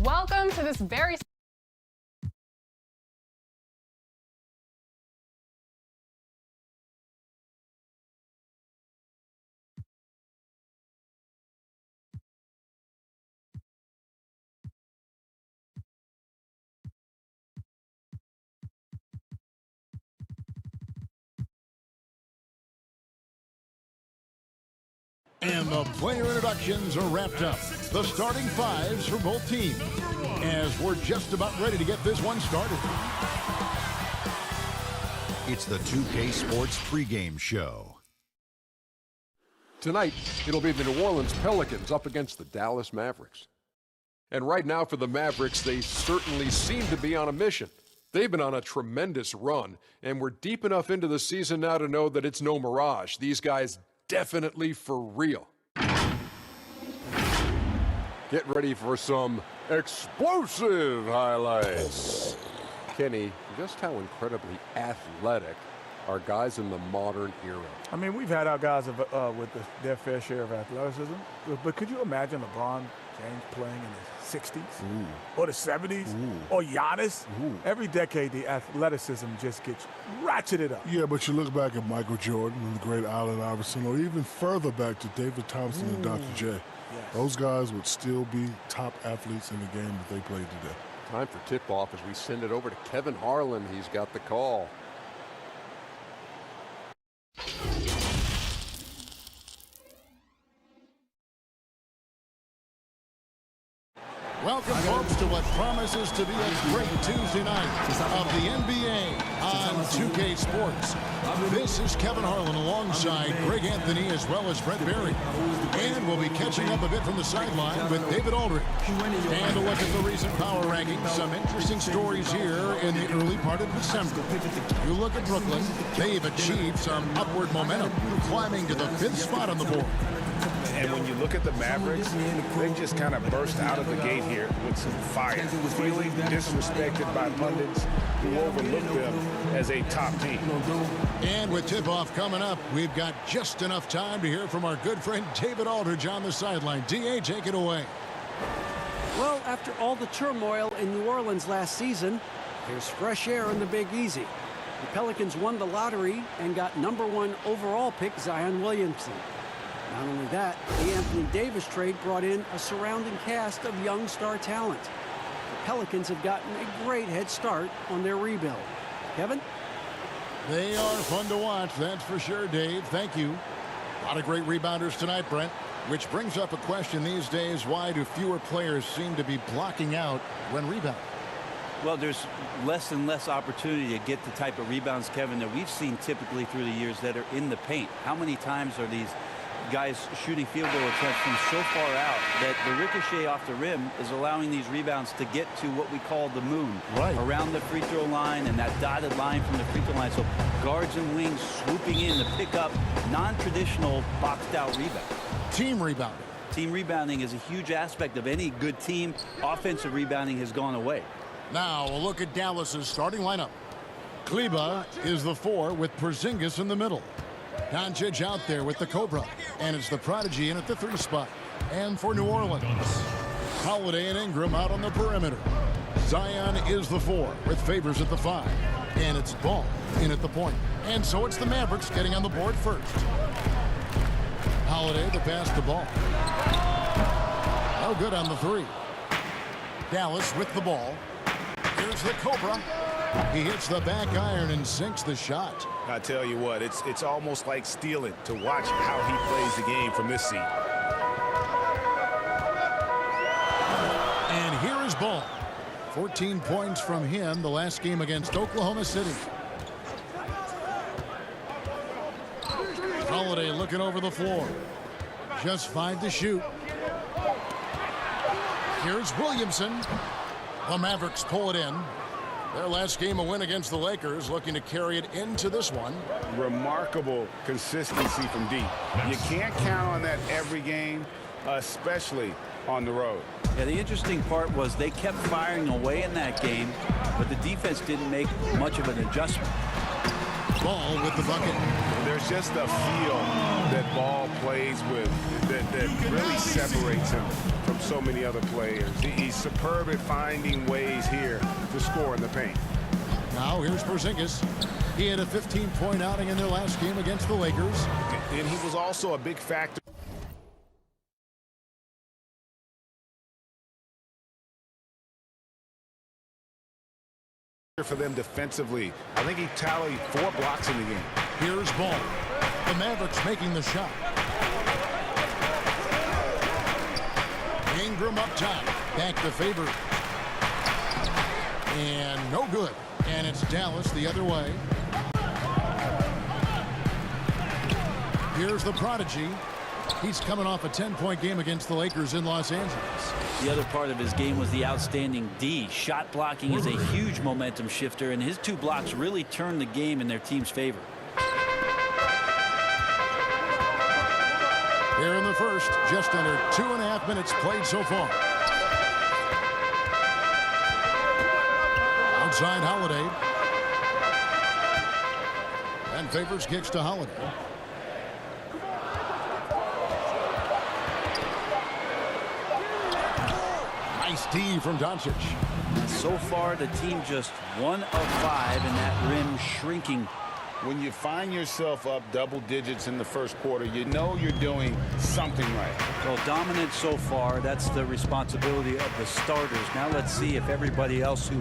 Welcome to this very And the player introductions are wrapped up. The starting fives for both teams, as we're just about ready to get this one started. It's the 2K Sports pregame show. Tonight, it'll be the New Orleans Pelicans up against the Dallas Mavericks. And right now for the Mavericks, they certainly seem to be on a mission. They've been on a tremendous run, and we're deep enough into the season now to know that it's no mirage. These guys definitely for real. Get ready for some explosive highlights. Kenny, just how incredibly athletic are guys in the modern era? I mean, we've had our guys with their fair share of athleticism, but could you imagine LeBron James playing in his 60s or the 70s or Giannis? Every decade, the athleticism just gets ratcheted up. Yeah, but you look back at Michael Jordan and the great Allen Iverson, or even further back to David Thompson and Dr. J. Yes. Those guys would still be top athletes in the game that they played today. Time for tip-off as we send it over to Kevin Harlan. He's got the call. Welcome, folks, to what promises to be a great Tuesday night of the NBA on 2K Sports. This is Kevin Harlan alongside Greg Anthony as well as Brett Berry. And we'll be catching up a bit from the sideline with David Aldridge. And a look at the recent power rankings. Some interesting stories here in the early part of December. You look at Brooklyn, they've achieved some upward momentum, climbing to the 5th spot on the board. And when you look at the Mavericks, they just kind of burst out of the gate here with some fire, feeling disrespected by pundits who overlook them as a top team. And with tip-off coming up, we've got just enough time to hear from our good friend David Aldridge on the sideline. D.A., take it away. Well, after all the turmoil in New Orleans last season, there's fresh air in the Big Easy. The Pelicans won the lottery and got #1 overall pick Zion Williamson. Not only that, the Anthony Davis trade brought in a surrounding cast of young star talent. The Pelicans have gotten a great head start on their rebuild. Kevin? They are fun to watch, that's for sure, Dave. Thank you. A lot of great rebounders tonight, Brent. Which brings up a question these days: why do fewer players seem to be blocking out when rebounding? Well, there's less and less opportunity to get the type of rebounds, Kevin, that we've seen typically through the years that are in the paint. How many times are these guys shooting field goal attempts from so far out that the ricochet off the rim is allowing these rebounds to get to what we call the moon, around the free throw line and that dotted line from the free throw line. So guards and wings swooping in to pick up non-traditional boxed out rebound. Team rebounding. Team rebounding is a huge aspect of any good team. Offensive rebounding has gone away. Now a look at Dallas's starting lineup. Kleba is the 4 with Porzingis in the middle. Doncic out there with the Cobra, and it's the Prodigy in at the 3 spot. And for New Orleans, Holiday and Ingram out on the perimeter. Zion is the 4 with Favors at the 5, and it's Ball in at the point. And so it's the Mavericks getting on the board first. Holiday to pass the ball. No good on the 3. Dallas with the ball. Here's the Cobra. He hits the back iron and sinks the shot. I tell you what, it's almost like stealing to watch how he plays the game from this seat. And here is Ball. 14 points from him the last game against Oklahoma City. Holiday looking over the floor. Just 5 to shoot. Here's Williamson. The Mavericks pull it in. Their last game a win against the Lakers, looking to carry it into this one. Remarkable consistency from deep. You can't count on that every game, especially on the road. Yeah, the interesting part was they kept firing away in that game, but the defense didn't make much of an adjustment. Ball with the bucket. There's just a feel that Ball plays with that really separates him from so many other players. He's superb at finding ways here to score in the paint. Now here's Porzingis. He had a 15-point outing in their last game against the Lakers. And he was also a big factor for them defensively. I think he tallied 4 blocks in the game. Here's Ball. The Mavericks making the shot. Ingram up top. Back to Favor. And no good. And it's Dallas the other way. Here's the prodigy. He's coming off a 10-point game against the Lakers in Los Angeles. The other part of his game was the outstanding D. Shot blocking is a huge momentum shifter, and his 2 blocks really turned the game in their team's favor. Here in the first, just under 2.5 minutes played so far. Outside Holiday. And Favors kicks to Holiday. Nice D from Doncic. So far, the team just 1 of 5, and that rim shrinking. When you find yourself up double digits in the first quarter, you know you're doing something right. Well, dominant so far. That's the responsibility of the starters. Now let's see if everybody else who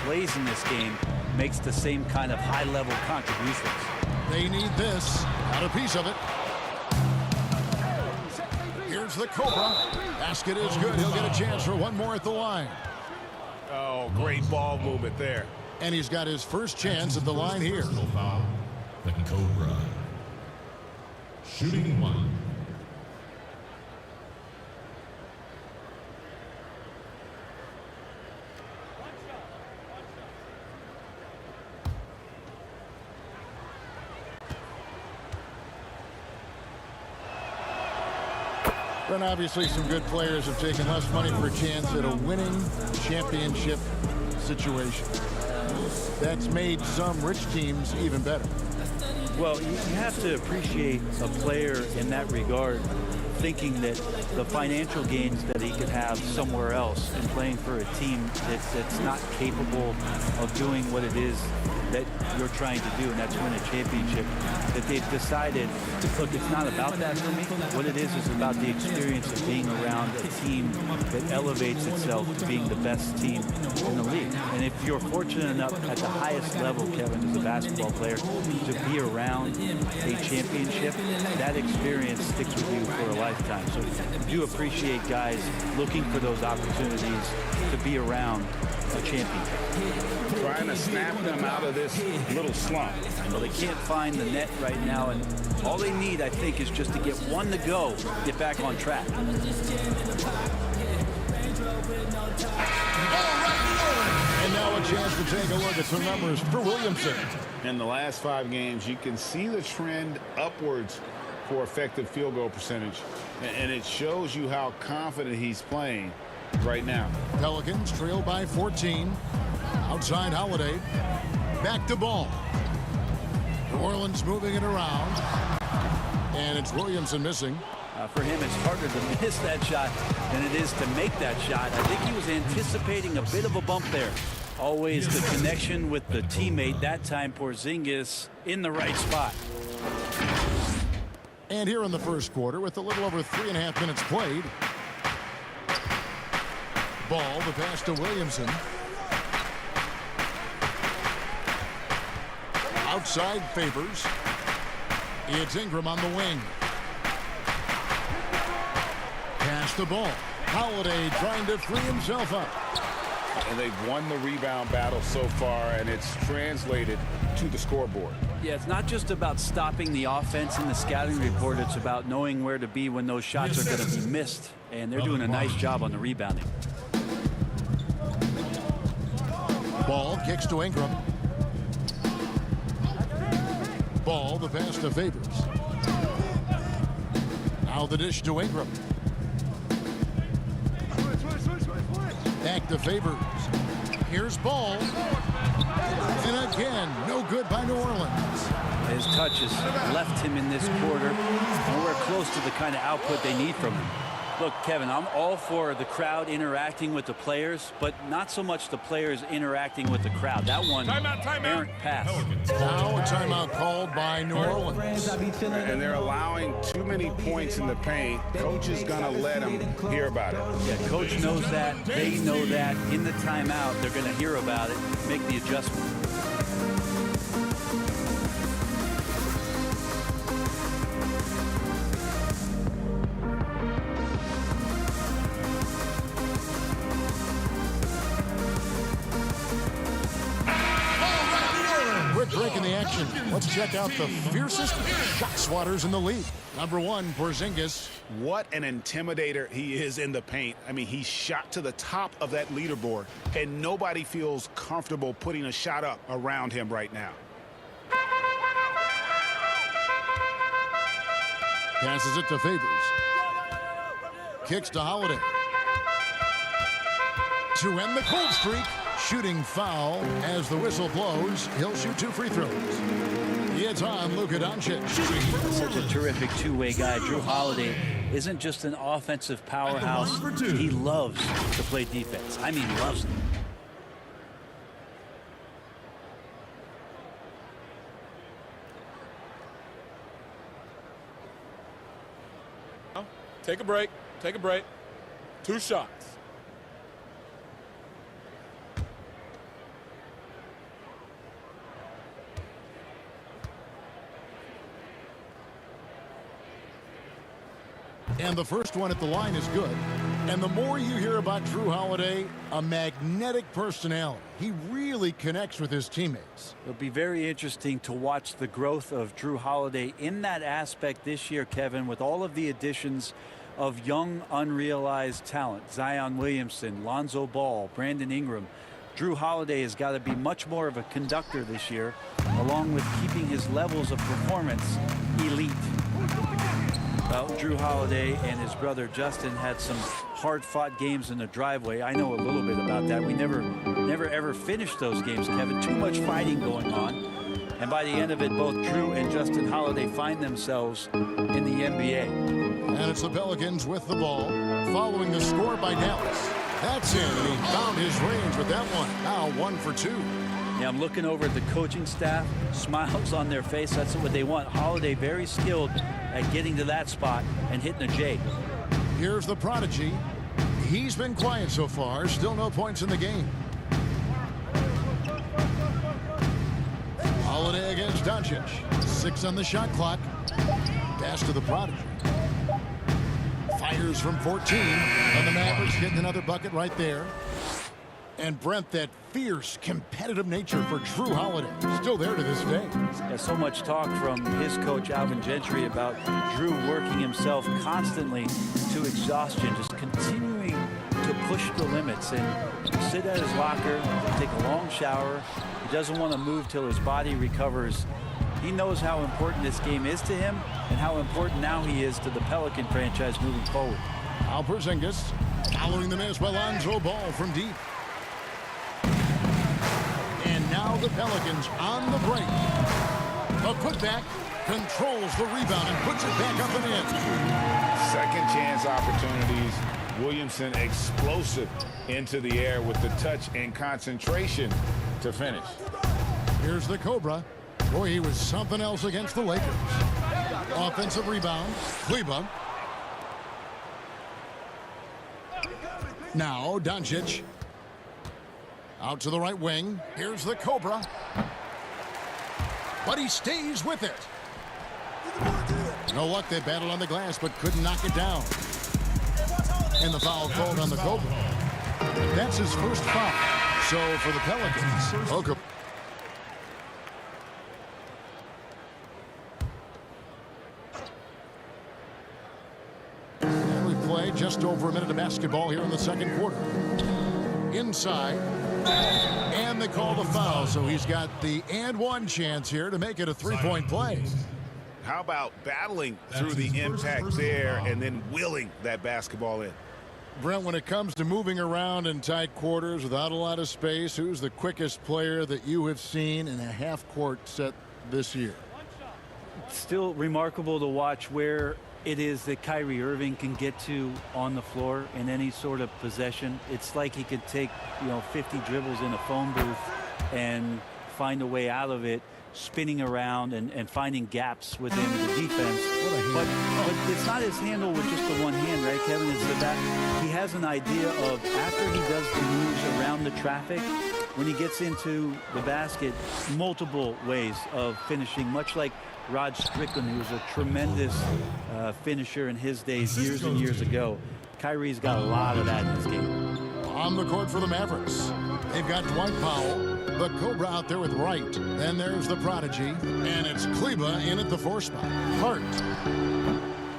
plays in this game makes the same kind of high-level contributions. They need this. Got a piece of it. Here's the Cobra. Basket is good. He'll get a chance for one more at the line. Oh, great ball movement there. And he's got his first chance at the line here. Foul, the Cobra. Shooting 1. And obviously some good players have taken less money for a chance at a winning championship situation. That's made some rich teams even better. Well, you have to appreciate a player in that regard, thinking that the financial gains that he could have somewhere else and playing for a team that's not capable of doing what it is that you're trying to do, and that's win a championship, that they've decided, look, it's not about that for me. What it is about the experience of being around a team that elevates itself to being the best team in the league. And if you're fortunate enough at the highest level, Kevin, as a basketball player, to be around a championship, that experience sticks with you for a lifetime. So I do appreciate guys looking for those opportunities to be around a champion. Trying to snap them out of this little slump. Well, they can't find the net right now, and all they need, I think, is just to get one to go, get back on track. And now a chance to take a look at some numbers for Williamson. In the last 5 games, you can see the trend upwards for effective field goal percentage, and it shows you how confident he's playing right now. Pelicans trail by 14. Outside Holiday. Back to Ball. New Orleans moving it around. And it's Williamson missing. For him, it's harder to miss that shot than it is to make that shot. I think he was anticipating a bit of a bump there. Always the connection with the teammate. That time, Porzingis in the right spot. And here in the first quarter, with a little over 3.5 minutes played. Ball, the pass to Williamson. Outside Favors. It's Ingram on the wing. Pass the ball. Holiday trying to free himself up. And they've won the rebound battle so far, and it's translated to the scoreboard. Yeah, it's not just about stopping the offense in the scouting report. It's about knowing where to be when those shots are going to be missed. And they're doing a nice job on the rebounding. Ball kicks to Ingram. Ball, the pass to Favors. Now the dish to Ingram. Back to Favors. Here's Ball. And again, no good by New Orleans. His touch has left him in this quarter nowhere close to the kind of output they need from him. Look, Kevin, I'm all for the crowd interacting with the players, but not so much the players interacting with the crowd. That one, errant pass. Now a timeout called by New Orleans. And they're allowing too many points in the paint. Coach is going to let them hear about it. Yeah, coach knows that. They know that. In the timeout, they're going to hear about it, make the adjustment. Break in the action. Let's check out the fiercest shot swatters in the league. Number 1, Porzingis. What an intimidator he is in the paint. I mean, he shot to the top of that leaderboard, and nobody feels comfortable putting a shot up around him right now. Passes it to Favors. Kicks to Holiday. To end the cold streak. Shooting foul as the whistle blows. He'll shoot 2 free throws. It's on Luka Doncic. Such a terrific two-way guy. Drew Holiday isn't just an offensive powerhouse. He loves to play defense. I mean, loves it. Take a break. Take a break. 2 shots. And the first one at the line is good. And the more you hear about Drew Holiday, a magnetic personality. He really connects with his teammates. It'll be very interesting to watch the growth of Drew Holiday in that aspect this year, Kevin, with all of the additions of young, unrealized talent. Zion Williamson, Lonzo Ball, Brandon Ingram. Drew Holiday has got to be much more of a conductor this year, along with keeping his levels of performance elite. Well, Drew Holiday and his brother Justin had some hard-fought games in the driveway. I know a little bit about that. We never ever finished those games, Kevin. Too much fighting going on. And by the end of it, both Drew and Justin Holiday find themselves in the NBA. And it's the Pelicans with the ball, following the score by Dallas. That's in, and he found his range with that one. Now 1 for 2. Yeah, I'm looking over at the coaching staff. Smiles on their face. That's what they want. Holiday very skilled at getting to that spot and hitting a J. Here's the prodigy. He's been quiet so far. Still no points in the game. Holiday against Doncic. 6 on the shot clock. Pass to the prodigy. Fires from 14. And the Mavericks getting another bucket right there. And Brent, that fierce, competitive nature for Drew Holiday, still there to this day. Yeah, so much talk from his coach, Alvin Gentry, about Drew working himself constantly to exhaustion, just continuing to push the limits and sit at his locker, take a long shower. He doesn't want to move till his body recovers. He knows how important this game is to him and how important now he is to the Pelican franchise moving forward. Al Porzingis following the miss by Lonzo Ball from deep. And now the Pelicans on the break. A putback controls the rebound and puts it back up and in. Second chance opportunities. Williamson explosive into the air with the touch and concentration to finish. Here's the Cobra. Boy, he was something else against the Lakers. Offensive rebound. Kleba. Now Doncic. Out to the right wing. Here's the Cobra. But he stays with it. No luck. They battled on the glass but couldn't knock it down. And the foul called on the Cobra. That's his first foul. So for the Pelicans. Okay. And we play just over a minute of basketball here in the second quarter. Inside. And they call the foul, so he's got the and one chance here to make it a three-point play. How about battling through the impact there and then willing that basketball in? Brent, when it comes to moving around in tight quarters without a lot of space, who's the quickest player that you have seen in a half-court set this year? Still remarkable to watch where it is that Kyrie Irving can get to on the floor in any sort of possession. It's like he could take, 50 dribbles in a phone booth and find a way out of it, spinning around and finding gaps within the defense. But it's not his handle with just the one hand, right, Kevin? It's that he has an idea of, after he does the moves around the traffic, when he gets into the basket, multiple ways of finishing, much like Rod Strickland, who was a tremendous finisher in his days years and years ago. Kyrie's got a lot of that in his game. On the court for the Mavericks, they've got Dwight Powell, the Cobra out there with Wright. Then there's the Prodigy, and it's Kleba in at the 4 spot. Hart.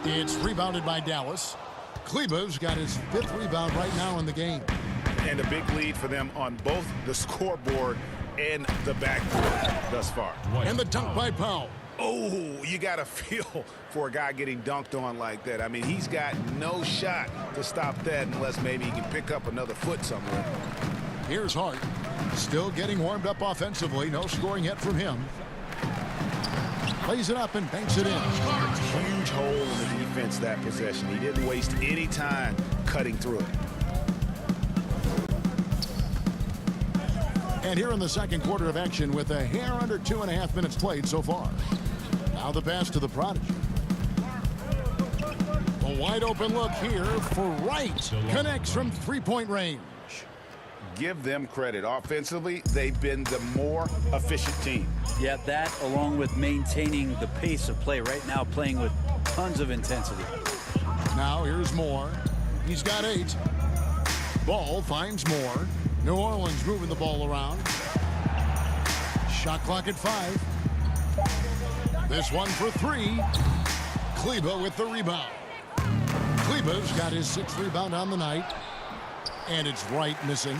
It's rebounded by Dallas. Kleba's got his 5th rebound right now in the game. And a big lead for them on both the scoreboard and the backboard thus far. And the dunk by Powell. Oh, you got to feel for a guy getting dunked on like that. I mean, he's got no shot to stop that unless maybe he can pick up another foot somewhere. Here's Hart. Still getting warmed up offensively. No scoring yet from him. Plays it up and banks it in. Huge hole in the defense that possession. He didn't waste any time cutting through it. And here in the second quarter of action with a hair under 2.5 minutes played so far. Now the pass to the Prodigy. A wide open look here for Wright. Connects from 3-point range. Give them credit. Offensively, they've been the more efficient team. Yeah, that along with maintaining the pace of play right now, playing with tons of intensity. Now here's Moore. He's got 8. Ball finds Moore. New Orleans moving the ball around. Shot clock at 5. This one for 3. Kleba with the rebound. Kleba's got his 6th rebound on the night. And it's Wright missing.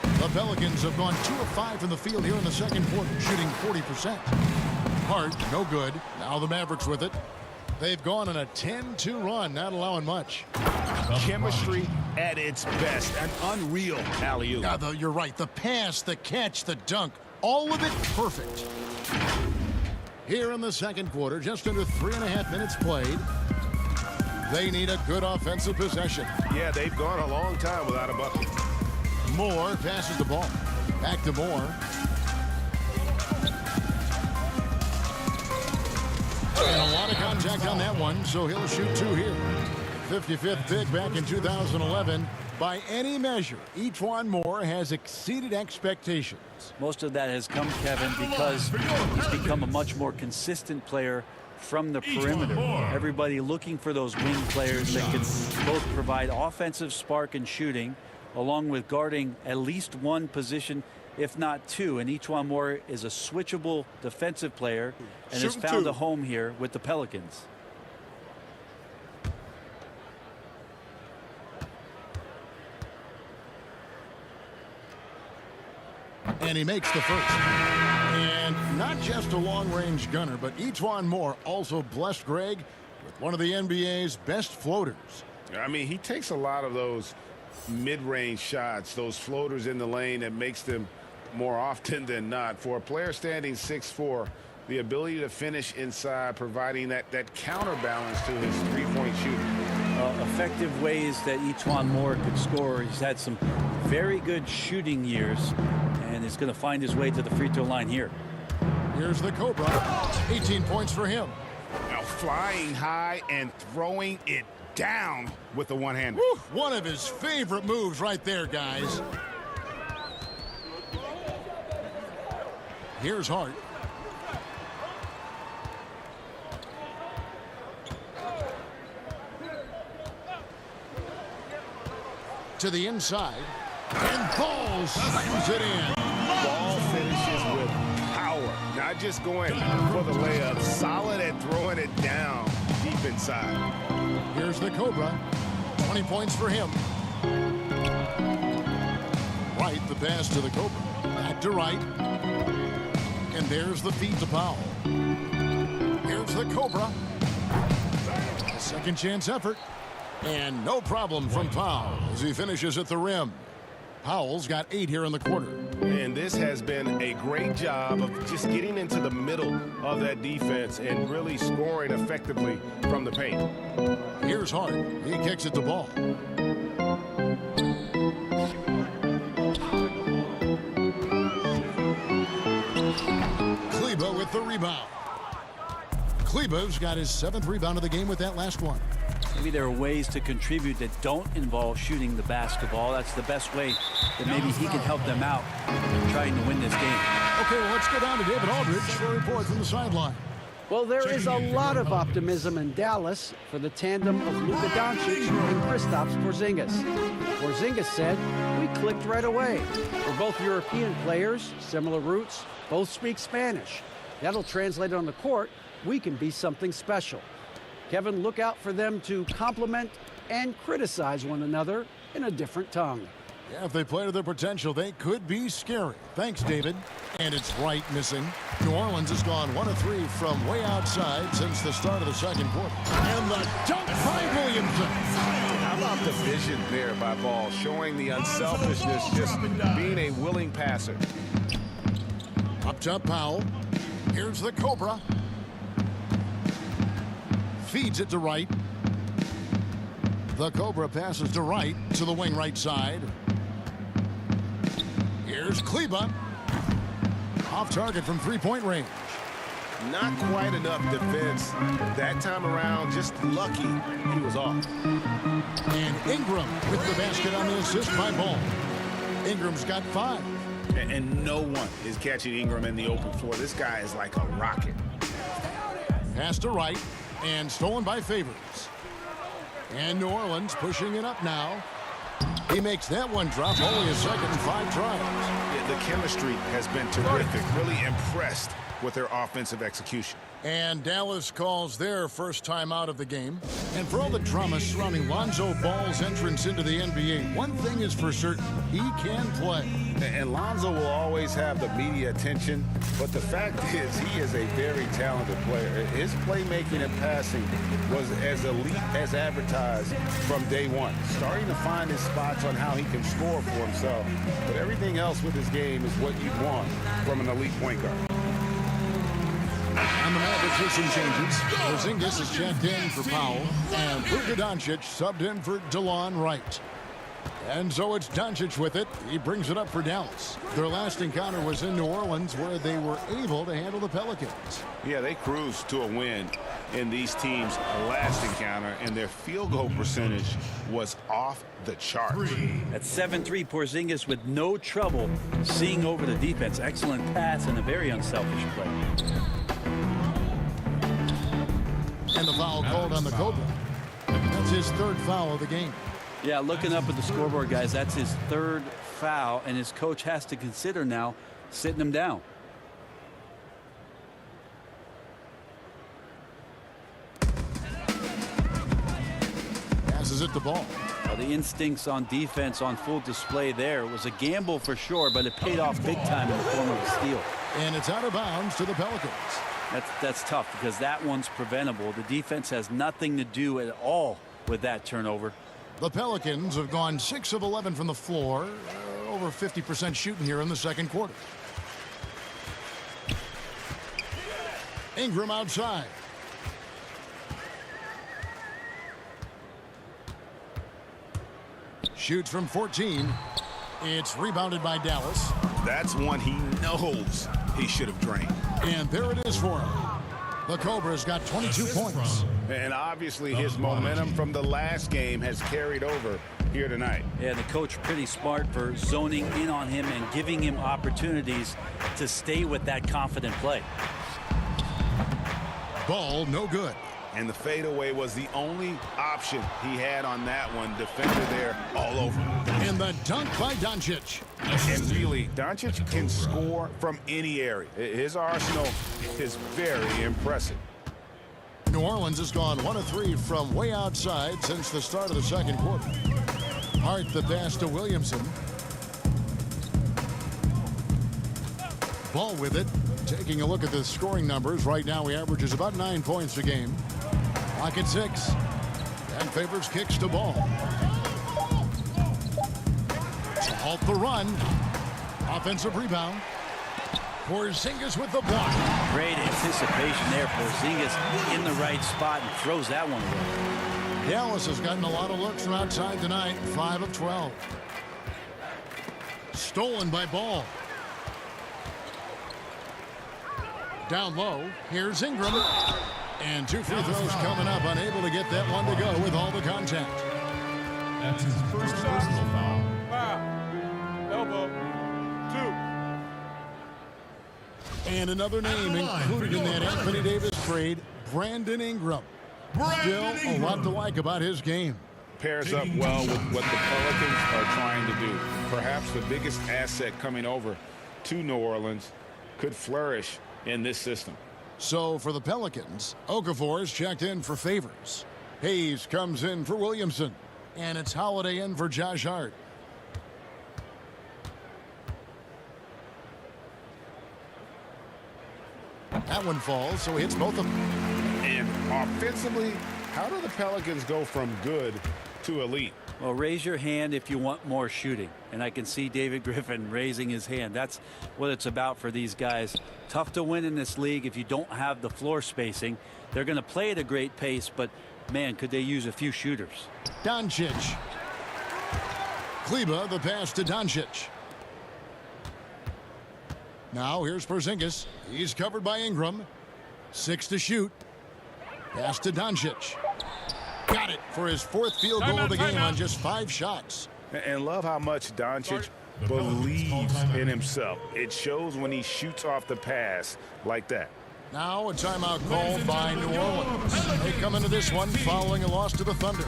The Pelicans have gone 2 of 5 from the field here in the second quarter, shooting 40%. Hart, no good. Now the Mavericks with it. They've gone on a 10-2 run, not allowing much. Chemistry at its best. An unreal alley-oop. Yeah, you're right. The pass, the catch, the dunk, all of it perfect. Here in the second quarter, just under 3.5 minutes played. They need a good offensive possession. Yeah, they've gone a long time without a bucket. Moore passes the ball. Back to Moore. And a lot of contact on that one, so he'll shoot 2 here. 55th pick back in 2011. By any measure, E'Twaun Moore has exceeded expectations. Most of that has come, Kevin, because he's become a much more consistent player from the perimeter. Everybody looking for those wing players that can both provide offensive spark and shooting, along with guarding at least one position, if not 2. And E'Twaun Moore is a switchable defensive player and has found a home here with the Pelicans. And he makes the first. And not just a long-range gunner, but E'Twaun Moore also blessed Greg with one of the NBA's best floaters. I mean, he takes a lot of those mid-range shots, those floaters in the lane that makes them more often than not. For a player standing 6'4", the ability to finish inside, providing that counterbalance to his three-point shooting. Effective ways that E'Twaun Moore could score. He's had some very good shooting years, and he's going to find his way to the free throw line here. Here's the Cobra. 18 points for him. Now flying high and throwing it down with the one-hander. One of his favorite moves right there, guys. Here's Hart. To the inside. And Ball slams it in. Ball finishes with power. Not just going for the layup. Solid at throwing it down deep inside. Here's the Cobra. 20 points for him. Wright, the pass to the Cobra. Back to Wright. And there's the feed to Powell. Here's the Cobra. A second chance effort. And no problem from Powell as he finishes at the rim. Powell's got 8 here in the quarter. And this has been a great job of just getting into the middle of that defense and really scoring effectively from the paint. Here's Hart. He kicks it to Ball. Kleber with the rebound. Kleber's got his 7th rebound of the game with that last one. Maybe there are ways to contribute that don't involve shooting the basketball. That's the best way that maybe he can help them out in trying to win this game. Okay, well, let's go down to David Aldridge for a report from the sideline. Well, there is a lot of optimism in Dallas for the tandem of Luka Doncic and Kristaps Porzingis. Porzingis said, "We clicked right away. We're both European players, similar roots, both speak Spanish. That'll translate on the court. We can be something special." Kevin, look out for them to compliment and criticize one another in a different tongue. Yeah, if they play to their potential, they could be scary. Thanks, David. And it's Wright missing. New Orleans has gone 1 of 3 from way outside since the start of the second quarter. And the dunk by Williamson. How about the vision there by Ball, showing the unselfishness, just being a willing passer. Up top, Powell. Here's the Cobra. Feeds it to Wright. The Cobra passes to Wright to the wing right side. Here's Kleber. Off target from 3-point range. Not quite enough defense that time around. Just lucky he was off. And Ingram with the basket on the assist by Ball. Ingram's got 5. And no one is catching Ingram in the open floor. This guy is like a rocket. Pass to Wright and stolen by Favors. And New Orleans pushing it up now. He makes that one drop, only a second and 5 tries. Yeah, the chemistry has been terrific. Really impressed with their offensive execution. And Dallas calls their first time out of the game. And for all the drama surrounding Lonzo Ball's entrance into the NBA, one thing is for certain, he can play. And Lonzo will always have the media attention, but the fact is he is a very talented player. His playmaking and passing was as elite as advertised from day one. Starting to find his spots on how he can score for himself. But everything else with his game is what you'd want from an elite point guard. And the Mavericks with some changes. Porzingis is checked in for Powell, and Luka Doncic subbed in for DeLon Wright. And so it's Doncic with it. He brings it up for Dallas. Their last encounter was in New Orleans, where they were able to handle the Pelicans. Yeah, they cruised to a win in these teams' last encounter, and their field goal percentage was off the chart. At 7-3, Porzingis with no trouble seeing over the defense. Excellent pass and a very unselfish play. And the foul called on the Cobra. That's his 3rd foul of the game. Yeah, looking up at the scoreboard, guys, that's his 3rd foul, and his coach has to consider now sitting him down. Passes it to Ball. Well, the instincts on defense on full display there. It was a gamble for sure, but it paid off big time in the form of a steal. And it's out of bounds to the Pelicans. That's tough because that one's preventable. The defense has nothing to do at all with that turnover. The Pelicans have gone 6 of 11 from the floor, over 50% shooting here in the second quarter. Ingram outside. Shoots from 14. It's rebounded by Dallas. That's one he knows he should have drained. And there it is for him. The Cobra's got 22 points. And obviously his momentum from the last game has carried over here tonight. Yeah, the coach pretty smart for zoning in on him and giving him opportunities to stay with that confident play. Ball no good. And the fadeaway was the only option he had on that one. Defender there all over. And the dunk by Doncic. And really, Doncic can score from any area. His arsenal is very impressive. New Orleans has gone 1 of 3 from way outside since the start of the second quarter. Hart the pass to Williamson. Ball with it. Taking a look at the scoring numbers. Right now he averages about 9 points a game. Clock at 6. And Favors kicks to Ball. To halt the run. Offensive rebound. Porzingis with the block. Great anticipation there. Porzingis in the right spot and throws that one away. Dallas has gotten a lot of looks from outside tonight. 5 of 12. Stolen by Ball. Down low. Here's Ingram. And 2 free throws coming up. Unable to get that one to go with all the contact. That's his first personal foul. Elbow. 2. And another name included in that Anthony Davis trade, Brandon Ingram. Still a lot to like about his game. Pairs up well with what the Pelicans are trying to do. Perhaps the biggest asset coming over to New Orleans could flourish in this system. So for the Pelicans, Okafor is checked in for Favors. Hayes comes in for Williamson. And it's Holiday in for Josh Hart. That one falls, so he hits both of them. And offensively, how do the Pelicans go from good to elite? Well, raise your hand if you want more shooting. And I can see David Griffin raising his hand. That's what it's about for these guys. Tough to win in this league if you don't have the floor spacing. They're going to play at a great pace, but man, could they use a few shooters. Doncic. Kleber, the pass to Doncic. Now here's Porzingis. He's covered by Ingram. 6 to shoot. Pass to Doncic. Got it for his 4th field goal of the game on just 5 shots. And love how much Doncic believes in himself. It shows when he shoots off the pass like that. Now a timeout called by New Orleans. They come into this one following a loss to the Thunder.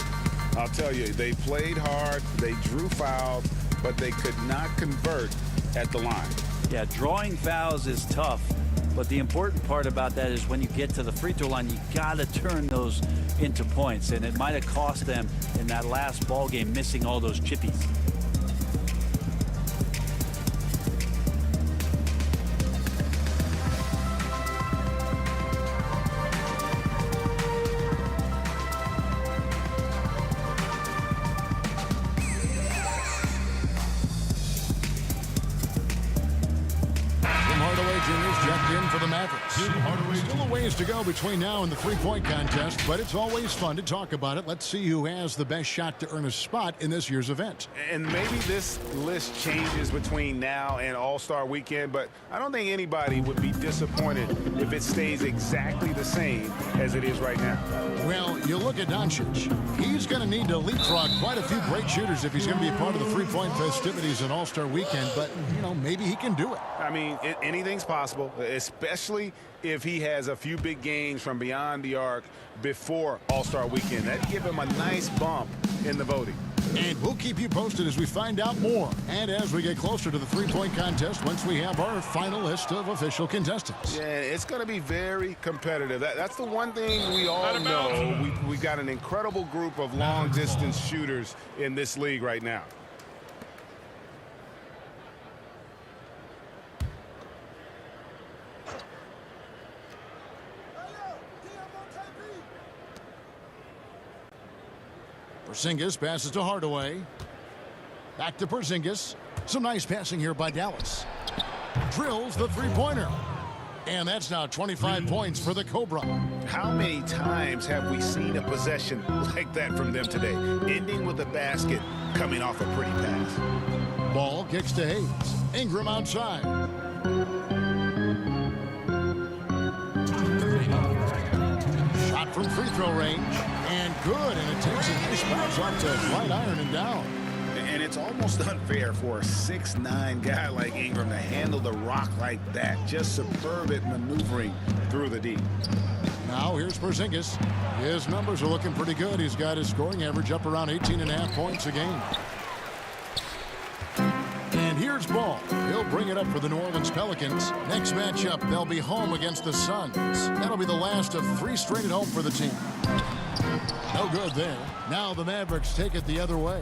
I'll tell you, they played hard, they drew fouls, but they could not convert at the line. Yeah, drawing fouls is tough, but the important part about that is when you get to the free throw line, you got to turn those into points, and it might have cost them in that last ball game missing all those chippies. Checked in for the Mavericks. Still a ways to go between now and the three-point contest, but it's always fun to talk about it. Let's see who has the best shot to earn a spot in this year's event. And maybe this list changes between now and All-Star Weekend, but I don't think anybody would be disappointed if it stays exactly the same as it is right now. Well, you look at Doncic. He's going to need to leapfrog quite a few great shooters if he's going to be a part of the three-point festivities in All-Star Weekend, but, you know, maybe he can do it. I mean, anything's possible, especially if he has a few big games from beyond the arc before All-Star Weekend. That'd give him a nice bump in the voting. And we'll keep you posted as we find out more and as we get closer to the three-point contest once we have our final list of official contestants. Yeah, it's going to be very competitive. That's the one thing we all know. We got an incredible group of long-distance shooters in this league right now. Porzingis passes to Hardaway. Back to Porzingis. Some nice passing here by Dallas. Drills the three-pointer. And that's now 25 points for the Cobra. How many times have we seen a possession like that from them today? Ending with a basket, coming off a pretty pass. Ball kicks to Hayes. Ingram outside. Shot from free throw range. And good. And it takes a nice bounce off to right iron and down. And it's almost unfair for a 6'9" guy like Ingram to handle the rock like that. Just superb at maneuvering through the deep. Now here's Porzingis. His numbers are looking pretty good. He's got his scoring average up around 18.5 points a game. And here's Ball. He'll bring it up for the New Orleans Pelicans. Next matchup, they'll be home against the Suns. That'll be the last of 3 straight at home for the team. No good there. Now the Mavericks take it the other way.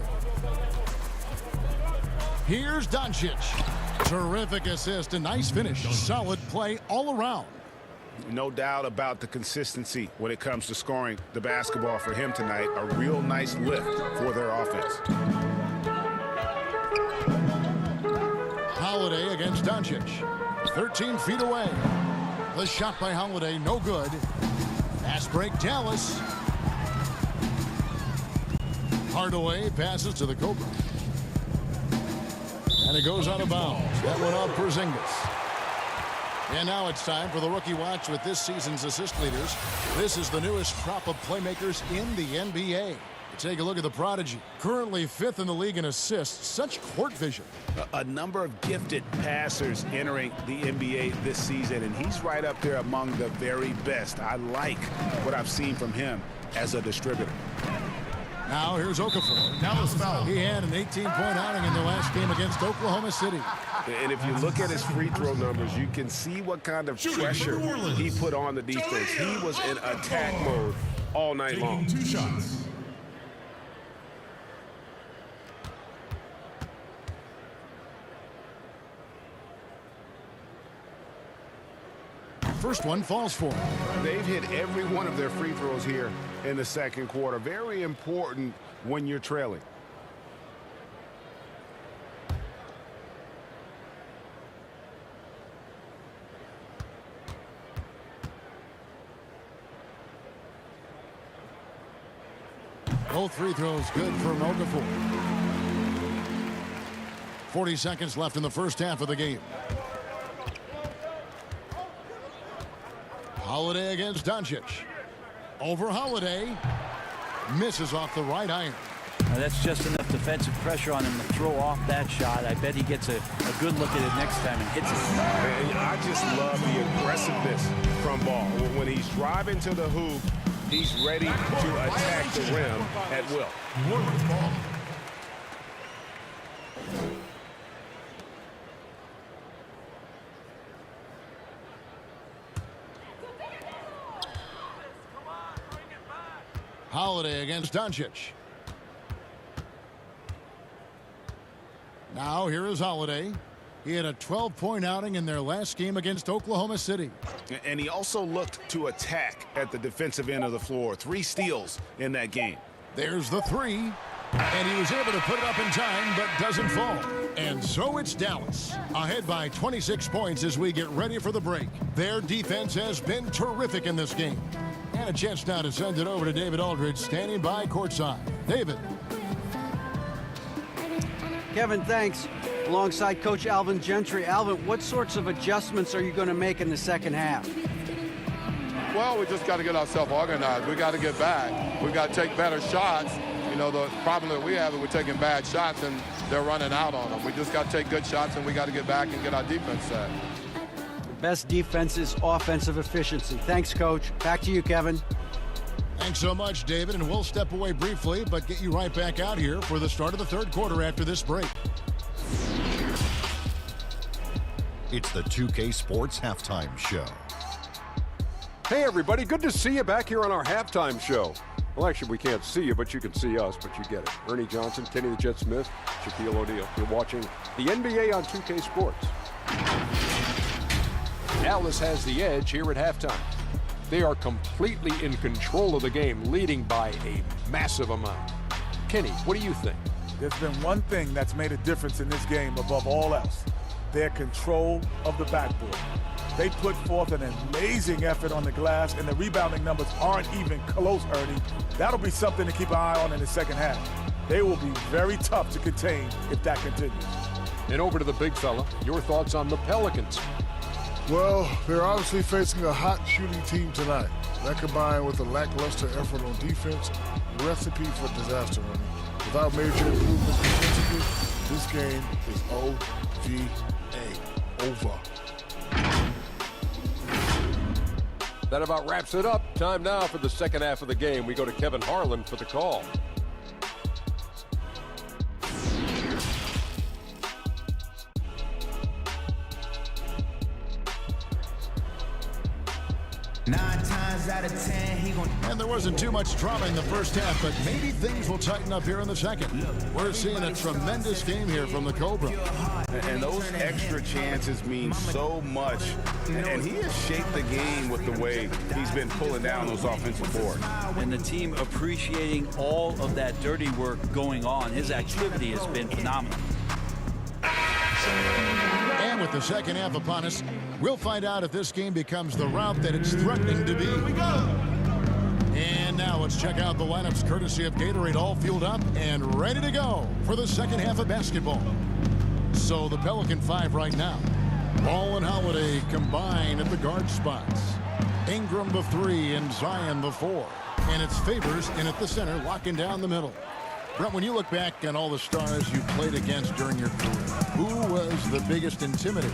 Here's Doncic. Terrific assist, a nice finish. Solid play all around. No doubt about the consistency when it comes to scoring the basketball for him tonight. A real nice lift for their offense. Holiday against Doncic. 13 feet away. The shot by Holiday, no good. Pass break, Dallas. Hardaway passes to the Cobra. And it goes out of bounds. That went off Porzingis. And now it's time for the Rookie Watch with this season's assist leaders. This is the newest crop of playmakers in the NBA. Take a look at the prodigy. Currently 5th in the league in assists. Such court vision. A number of gifted passers entering the NBA this season, and he's right up there among the very best. I like what I've seen from him as a distributor. Now here's Okafor. Dallas foul. He had an 18-point outing in the last game against Oklahoma City. And if you look at his free throw numbers, you can see what kind of pressure he put on the defense. He was in attack mode all night long. 2 shots. First one falls for him. They've hit every one of their free throws here in the second quarter. Very important when you're trailing. Both free throws good for Okafor. 40 seconds left in the first half of the game. Holiday against Doncic. Over Holiday. Misses off the right iron. Now that's just enough defensive pressure on him to throw off that shot. I bet he gets a good look at it next time and hits it. And I just love the aggressiveness from Ball. When he's driving to the hoop, he's ready to attack the rim at will. Ball. Holiday against Doncic. Now here is Holiday. He had a 12-point outing in their last game against Oklahoma City. And he also looked to attack at the defensive end of the floor. 3 steals in that game. There's the 3. And he was able to put it up in time, but doesn't fall. And so it's Dallas, ahead by 26 points as we get ready for the break. Their defense has been terrific in this game. And a chance now to send it over to David Aldridge, standing by courtside. David. Kevin, thanks. Alongside Coach Alvin Gentry. Alvin, what sorts of adjustments are you going to make in the second half? Well, we just got to get ourselves organized. We got to get back. We got to take better shots. You know, the problem that we have is we're taking bad shots and they're running out on them. We just got to take good shots and we got to get back and get our defense set. Best defense is offensive efficiency. Thanks, Coach. Back to you, Kevin. Thanks so much, David. And we'll step away briefly, but get you right back out here for the start of the third quarter after this break. It's the 2K Sports Halftime Show. Hey, everybody. Good to see you back here on our halftime show. Well, actually, we can't see you, but you can see us, but you get it. Ernie Johnson, Kenny the Jet Smith, Shaquille O'Neal. You're watching the NBA on 2K Sports. Dallas has the edge here at halftime. They are completely in control of the game, leading by a massive amount. Kenny, what do you think? There's been one thing that's made a difference in this game above all else. Their control of the backboard. They put forth an amazing effort on the glass, and the rebounding numbers aren't even close, Ernie. That'll be something to keep an eye on in the second half. They will be very tough to contain if that continues. And over to the big fella, your thoughts on the Pelicans? Well, they're obviously facing a hot shooting team tonight. That combined with a lackluster effort on defense, recipe for disaster, Ernie. Without major improvements defensively, this game is OVA, over. That about wraps it up. Time now for the second half of the game. We go to Kevin Harlan for the call. And there wasn't too much drama in the first half, but maybe things will tighten up here in the second. We're seeing a tremendous game here from the Cobra. And those extra chances mean so much. And he has shaped the game with the way he's been pulling down those offensive boards. And the team appreciating all of that dirty work going on. His activity has been phenomenal. And time with the second half upon us. We'll find out if this game becomes the rout that it's threatening to be. Here we go. And now let's check out the lineups courtesy of Gatorade, all fueled up and ready to go for the second half of basketball. So the Pelican 5 right now. Ball and Holiday combine at the guard spots. Ingram the 3 and Zion the 4. And it's Favors in at the center, locking down the middle. Brett, when you look back on all the stars you played against during your career, who was the biggest intimidator?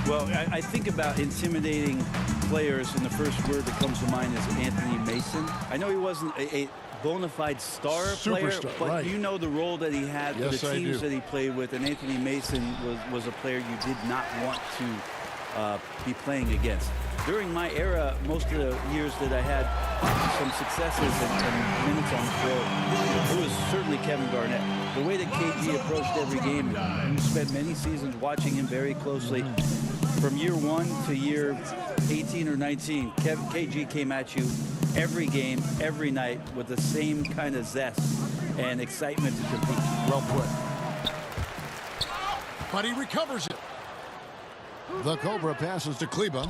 Well, I think about intimidating players, and the first word that comes to mind is Anthony Mason. I know he wasn't a bona fide player, but right. You know the role that he had for the teams that he played with, and Anthony Mason was a player you did not want to be playing against. During my era, most of the years that I had some successes and minutes on the floor, it was certainly Kevin Garnett. The way that KG approached every game, you spent many seasons watching him very closely. From year 1 to year 18 or 19, KG came at you every game, every night with the same kind of zest and excitement to compete. Well put. But he recovers it. The Cobra passes to Kleba.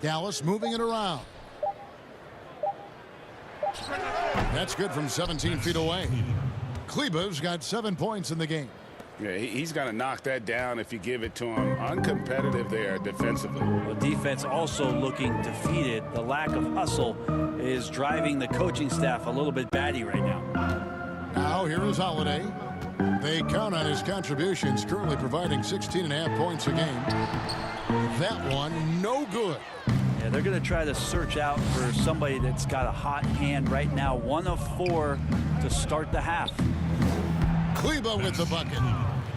Dallas moving it around. That's good from 17 feet away. Kleba's got 7 points in the game. Yeah, he's going to knock that down if you give it to him. Uncompetitive there defensively. Well, defense also looking defeated. The lack of hustle is driving the coaching staff a little bit batty right now. Now here is Holiday. They count on his contributions, currently providing 16.5 points a game. That one, no good. Yeah, they're going to try to search out for somebody that's got a hot hand right now. 1 of 4 to start the half. Kleba with the bucket.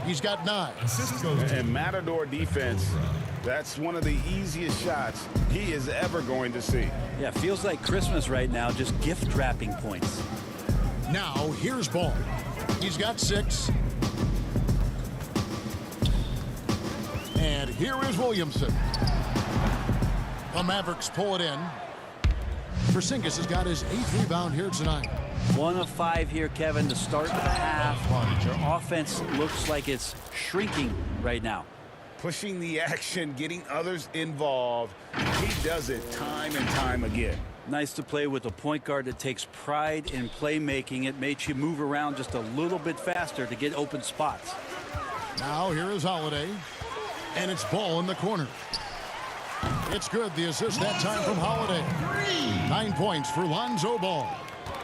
He's got 9. And Matador defense, that's one of the easiest shots he is ever going to see. Yeah, feels like Christmas right now, just gift wrapping points. Now, here's Ball. He's got 6. And here is Williamson. The Mavericks pull it in. Porzingis has got his 8th rebound here tonight. 1 of 5 here, Kevin, to start the half. Their offense looks like it's shrinking right now. Pushing the action, getting others involved. He does it time and time again. Nice to play with a point guard that takes pride in playmaking. It makes you move around just a little bit faster to get open spots. Now here is Holiday. And it's Ball in the corner. It's good. The assist that time from Holiday. 9 points for Lonzo Ball.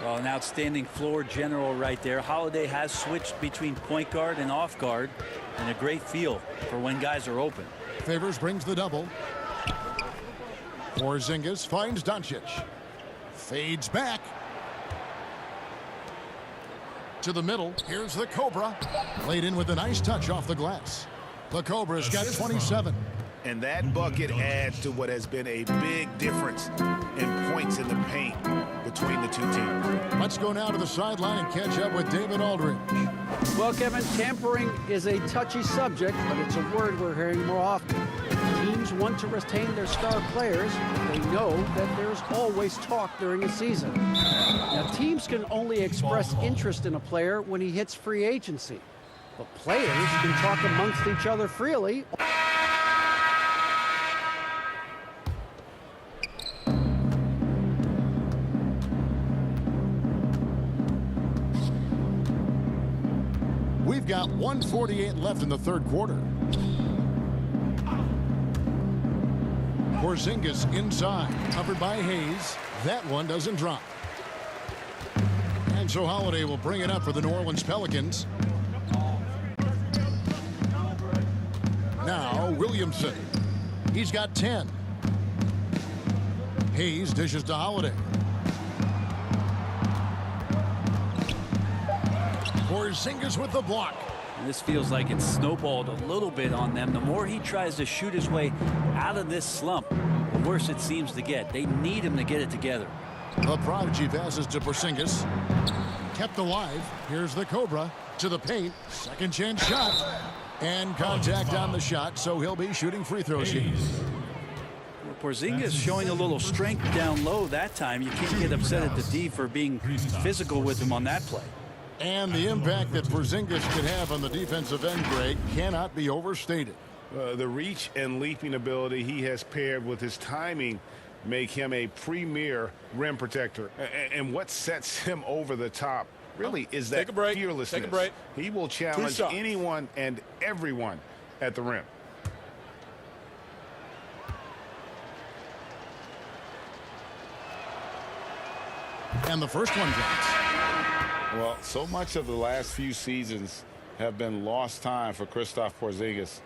Well, an outstanding floor general right there. Holiday has switched between point guard and off guard, and a great feel for when guys are open. Favors brings the double. Porzingis finds Doncic. Fades back. To the middle. Here's the Cobra. Laid in with a nice touch off the glass. The Cobra's got 27. And that bucket adds to what has been a big difference in points in the paint between the two teams. Let's go now to the sideline and catch up with David Aldridge. Well, Kevin, tampering is a touchy subject, but it's a word we're hearing more often. Teams want to retain their star players. They know that there's always talk during a season. Now, teams can only express interest in a player when he hits free agency. But players can talk amongst each other freely. We've got 1:48 left in the third quarter. Porzingis inside, covered by Hayes. That one doesn't drop. And so Holiday will bring it up for the New Orleans Pelicans. Now Williamson. He's got 10. Hayes dishes to Holiday. Porzingis with the block. And this feels like it's snowballed a little bit on them. The more he tries to shoot his way out of this slump, the worse it seems to get. They need him to get it together. The prodigy passes to Porzingis. Kept alive. Here's the Cobra to the paint. Second chance shot. And contact on the shot, so he'll be shooting free throws here. Porzingis showing a little strength down low that time. You can't get upset at the D for being physical with him on that play. And the impact that Porzingis could have on the defensive end, Greg, cannot be overstated. The reach and leaping ability he has paired with his timing make him a premier rim protector. And what sets him over the top really is that fearlessness. Take a break. He will challenge anyone and everyone at the rim. And the first one drops. Well, so much of the last few seasons have been lost time for Kristaps Porzingis.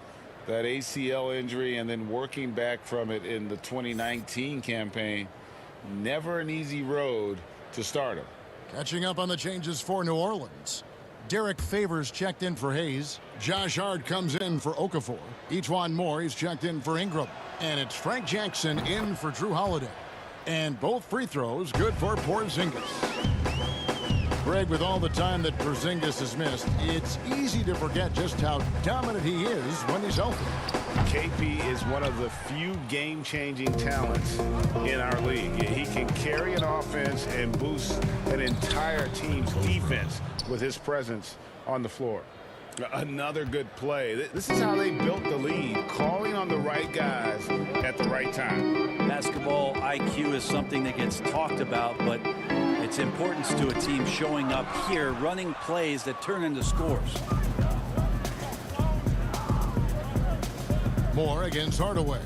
That ACL injury and then working back from it in the 2019 campaign. Never an easy road to start him. Catching up on the changes for New Orleans. Derek Favors checked in for Hayes. Josh Hart comes in for Okafor. Ejuan Moore is checked in for Ingram. And it's Frank Jackson in for Drew Holiday. And both free throws good for Porzingis. Greg, with all the time that Porzingis has missed, it's easy to forget just how dominant he is when he's healthy. KP is one of the few game-changing talents in our league. He can carry an offense and boost an entire team's defense with his presence on the floor. Another good play. This is how they built the lead, calling on the right guys at the right time. Basketball IQ is something that gets talked about, but its importance to a team showing up here, running plays that turn into scores. Moore against Hardaway.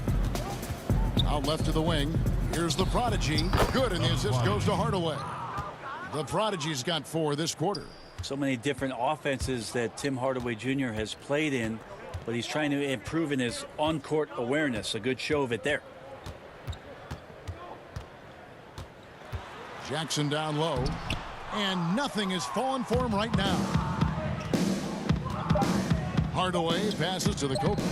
Out left to the wing. Here's the Prodigy. Good, and the assist goes to Hardaway. The Prodigy's got 4 this quarter. So many different offenses that Tim Hardaway Jr. has played in, but he's trying to improve in his on-court awareness. A good show of it there. Jackson down low, and nothing is falling for him right now. Hardaway passes to the Kobe.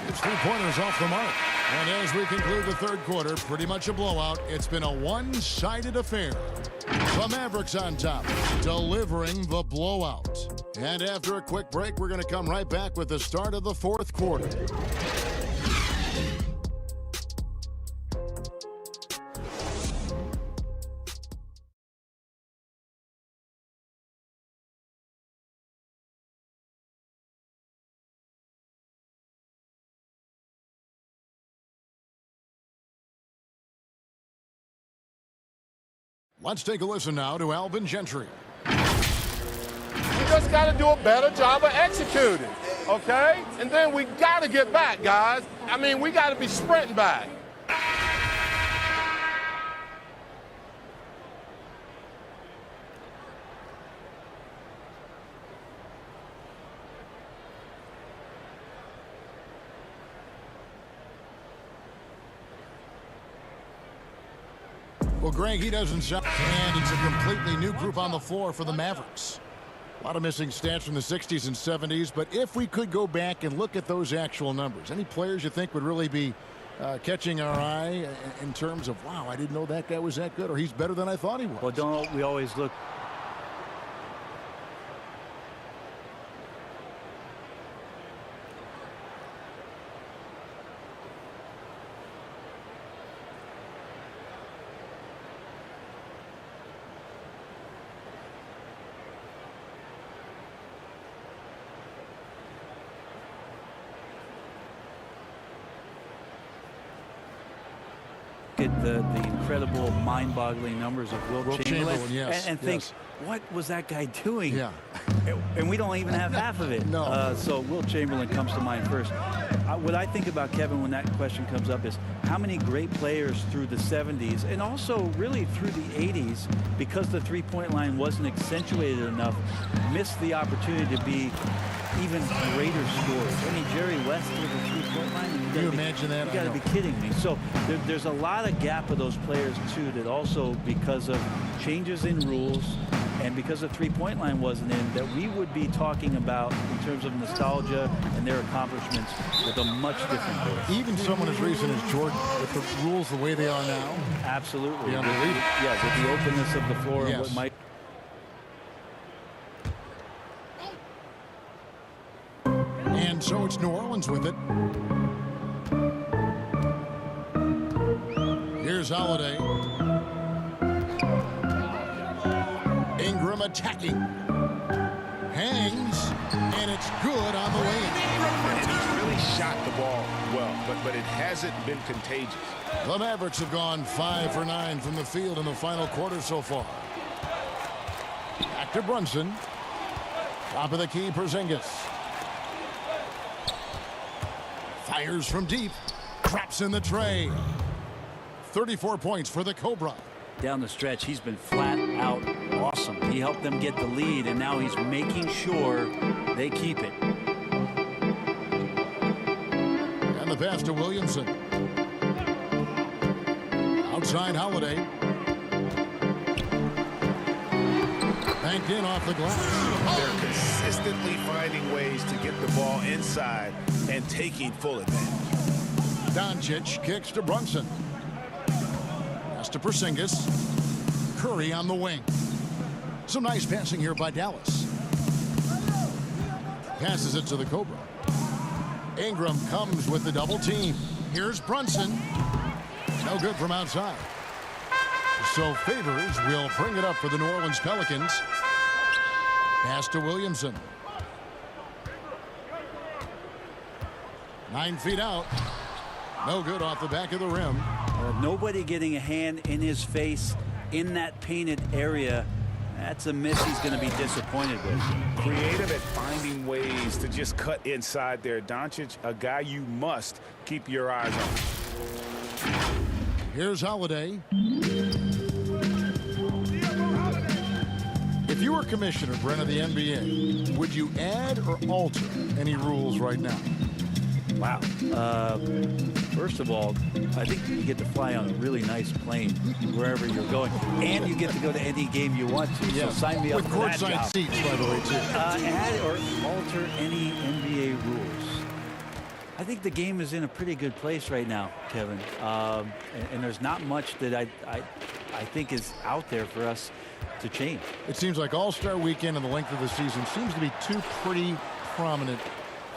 It's 3-pointers off the mark. And as we conclude the third quarter, pretty much a blowout. It's been a one-sided affair. The Mavericks on top, delivering the blowout. And after a quick break, we're going to come right back with the start of the fourth quarter. Let's take a listen now to Alvin Gentry. You just got to do a better job of executing, okay? And then we got to get back, guys. I mean, we got to be sprinting back. Well, Greg, he doesn't sound, and it's a completely new group on the floor for the Mavericks. A lot of missing stats from the 60s and 70s, but if we could go back and look at those actual numbers, any players you think would really be catching our eye in terms of, wow, I didn't know that guy was that good, or he's better than I thought he was? Well, don't we always look. At the incredible, mind-boggling numbers of Will Chamberlain, yes, and think, what was that guy doing? Yeah. And we don't even have half of it. No. So Will Chamberlain comes to mind first. What I think about Kevin when that question comes up is how many great players through the 70s and also really through the 80s, because the three-point line wasn't accentuated enough, missed the opportunity to be even greater scorers. I mean, Jerry West with the three-point line. Can you imagine that? You got to be kidding me. So there's a lot of gap of those players too that also, because of changes in rules and because the three-point line wasn't in, that we would be talking about in terms of nostalgia and their accomplishments with a much different voice. Even someone as recent as Jordan, with the rules the way they are now. Absolutely. Yeah, unbelievable. Yeah, with the openness of the floor and Yes. what might. And so it's New Orleans with it. Here's Holiday. Ingram attacking. Hangs, and it's good on the way in. And he's really shot the ball well, but it hasn't been contagious. The Mavericks have gone 5 for 9 from the field in the final quarter so far. Back to Brunson. Top of the key, Porzingis. Fires from deep. Drops in the tray. 34 points for the Cobra. Down the stretch, he's been flat out awesome. He helped them get the lead, and now he's making sure they keep it. And the pass to Williamson. Outside Holiday. Banked in off the glass. They're consistently finding ways to get the ball inside and taking full advantage. Doncic kicks to Brunson. Pass to Porzingis. Curry on the wing. Some nice passing here by Dallas. Passes it to the Cobra. Ingram comes with the double team. Here's Brunson. No good from outside. So Favors will bring it up for the New Orleans Pelicans. Pass to Williamson. 9 feet out. No good off the back of the rim. Nobody getting a hand in his face in that painted area. That's a miss he's going to be disappointed with. Creative at finding ways to just cut inside there. Doncic, a guy you must keep your eyes on. Here's Holiday. If you were commissioner, Brent, of the NBA, would you add or alter any rules right now? Wow. First of all, I think you get to fly on a really nice plane wherever you're going, and you get to go to any game you want to. Yeah. So sign me up with for that courtside job. seats, by the way, too. Add or alter any NBA rules. I think the game is in a pretty good place right now, Kevin. And there's not much that I think is out there for us to change. It seems like All-Star Weekend and the length of the season seems to be two pretty prominent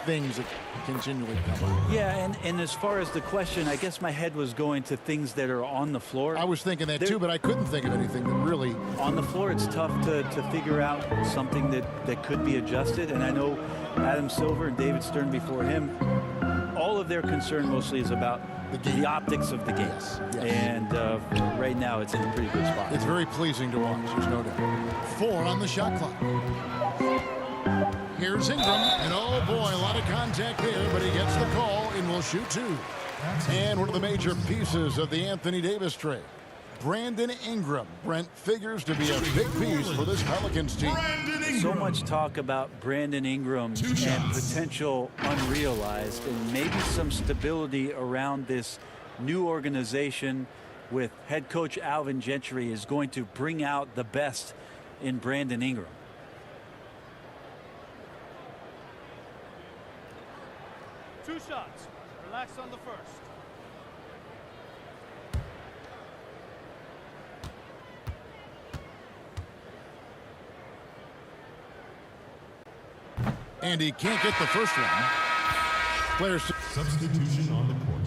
things that continually come up. Yeah, and as far as the question, I guess my head was going to things that are on the floor. I was thinking that too, but I couldn't think of anything that really... On the floor, it's tough to figure out something that could be adjusted, and I know Adam Silver and David Stern before him, all of their concern mostly is about the optics of the game. Yes. And right now, it's in a pretty good spot. It's very pleasing to watch, there's no doubt. 4 on the shot clock. Here's Ingram, and oh boy, a lot of contact there, but he gets the call and will shoot 2. And one of the major pieces of the Anthony Davis trade, Brandon Ingram. Brent figures to be a big piece for this Pelicans team. So much talk about Brandon Ingram and potential unrealized, and maybe some stability around this new organization with head coach Alvin Gentry is going to bring out the best in Brandon Ingram. Two shots. Relax on the first. And he can't get the first one. Players Substitution on the court.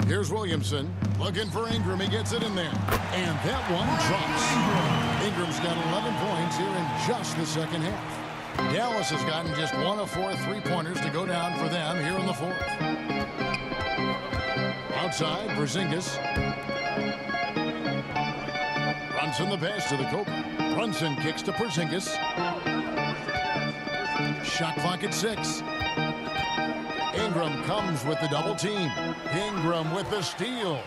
Here's Williamson looking for Ingram. He gets it in there. And that one drops. Ingram's got 11 points here in just the second half. Dallas has gotten just 1 of 4 3-pointers to go down for them here in the 4th. Outside, Porzingis. Brunson the pass to the Cobra. Brunson kicks to Porzingis. Shot clock at 6. Ingram comes with the double team. Ingram with the steal.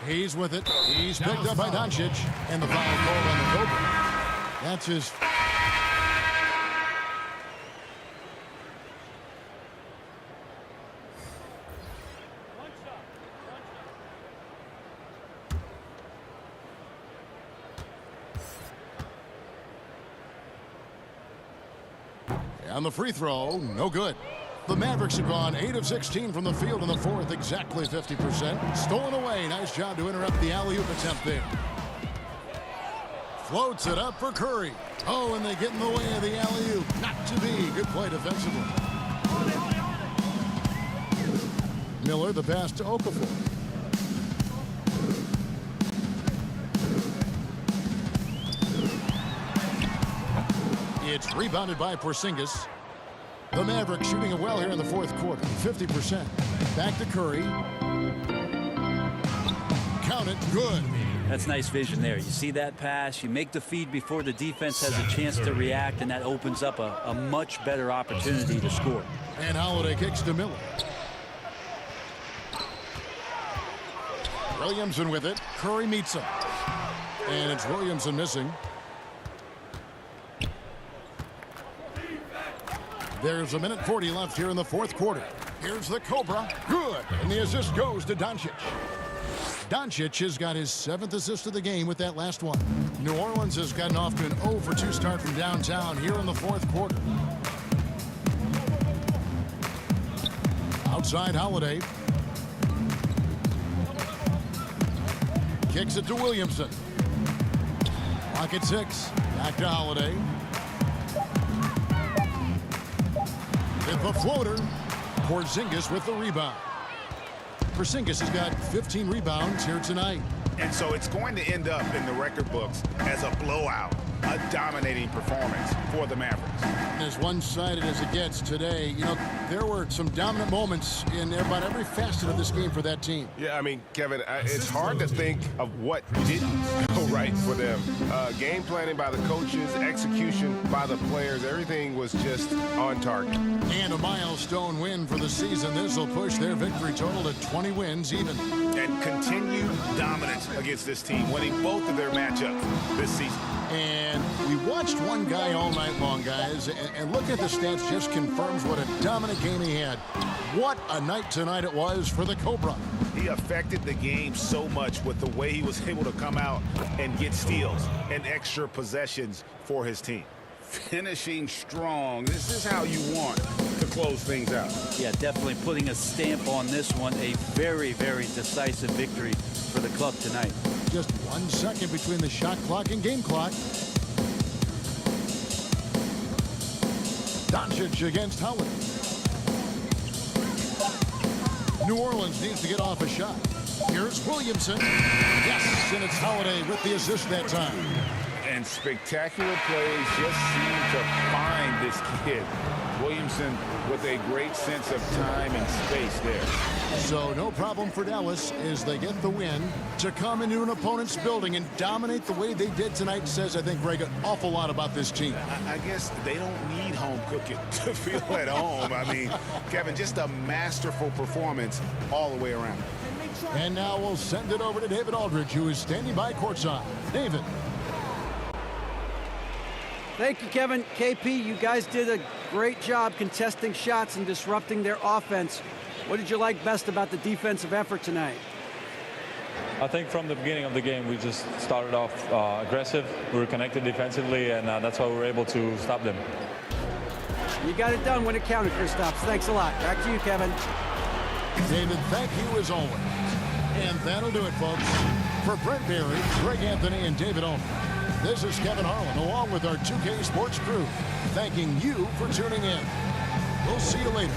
He's with it. He's picked up by Doncic. And the foul called on the Cobra. That's his... On the free throw, no good. The Mavericks have gone 8 of 16 from the field in the 4th, exactly 50%. Stolen away. Nice job to interrupt the alley-oop attempt there. Floats it up for Curry. Oh, and they get in the way of the alley-oop. Not to be. Good play defensively. Miller, the pass to Okafor. It's rebounded by Porzingis. The Mavericks shooting it well here in the fourth quarter, 50%. Back to Curry. Count it, good. That's nice vision there. You see that pass, you make the feed before the defense has a chance to react, and that opens up a much better opportunity to score. And Holiday kicks to Miller. Williamson with it. Curry meets him. And it's Williamson missing. There's 1:40 left here in the fourth quarter. Here's the Cobra. Good. And the assist goes to Doncic. Doncic has got his 7th assist of the game with that last one. New Orleans has gotten off to an 0-for-2 start from downtown here in the fourth quarter. Outside Holiday. Kicks it to Williamson. Clock at 6. Back to Holiday. With the floater. Porzingis with the rebound. Porzingis has got 15 rebounds here tonight. And so it's going to end up in the record books as a blowout, a dominating performance for the Mavericks. As one-sided as it gets today, you know, there were some dominant moments in about every facet of this game for that team. Yeah, I mean, Kevin, it's hard to think of what didn't go right for them. Game planning by the coaches, execution by the players, everything was just on target. And a milestone win for the season. This will push their victory total to 20 wins even. And continued dominance against this team, winning both of their matchups this season. And we watched one guy all night long, guys, and look at the stats, just confirms what a dominant game he had. What a night tonight it was for the Cobra. He affected the game so much with the way he was able to come out and get steals and extra possessions for his team. Finishing strong. This is how you want to close things out. Yeah, definitely putting a stamp on this one. A very, very decisive victory for the club tonight. Just 1 second between the shot clock and game clock. Doncic against Howard. New Orleans needs to get off a shot. Here's Williamson. Yes, and it's Holiday with the assist that time. And spectacular plays just seem to find this kid. Williamson with a great sense of time and space there. So no problem for Dallas as they get the win. To come into an opponent's building and dominate the way they did tonight says, I think, Greg, an awful lot about this team. I guess they don't need home cooking to feel at home. I mean, Kevin, just a masterful performance all the way around. And now we'll send it over to David Aldridge, who is standing by courtside. David. Thank you, Kevin. KP, you guys did a great job contesting shots and disrupting their offense. What did you like best about the defensive effort tonight? I think from the beginning of the game, we just started off aggressive. We were connected defensively, and that's why we were able to stop them. You got it done when it counted, Kristaps. Thanks a lot. Back to you, Kevin. David, thank you as always. And that'll do it, folks. For Brent Berry, Greg Anthony, and David Ulmer, this is Kevin Harlan, along with our 2K Sports crew, thanking you for tuning in. We'll see you later.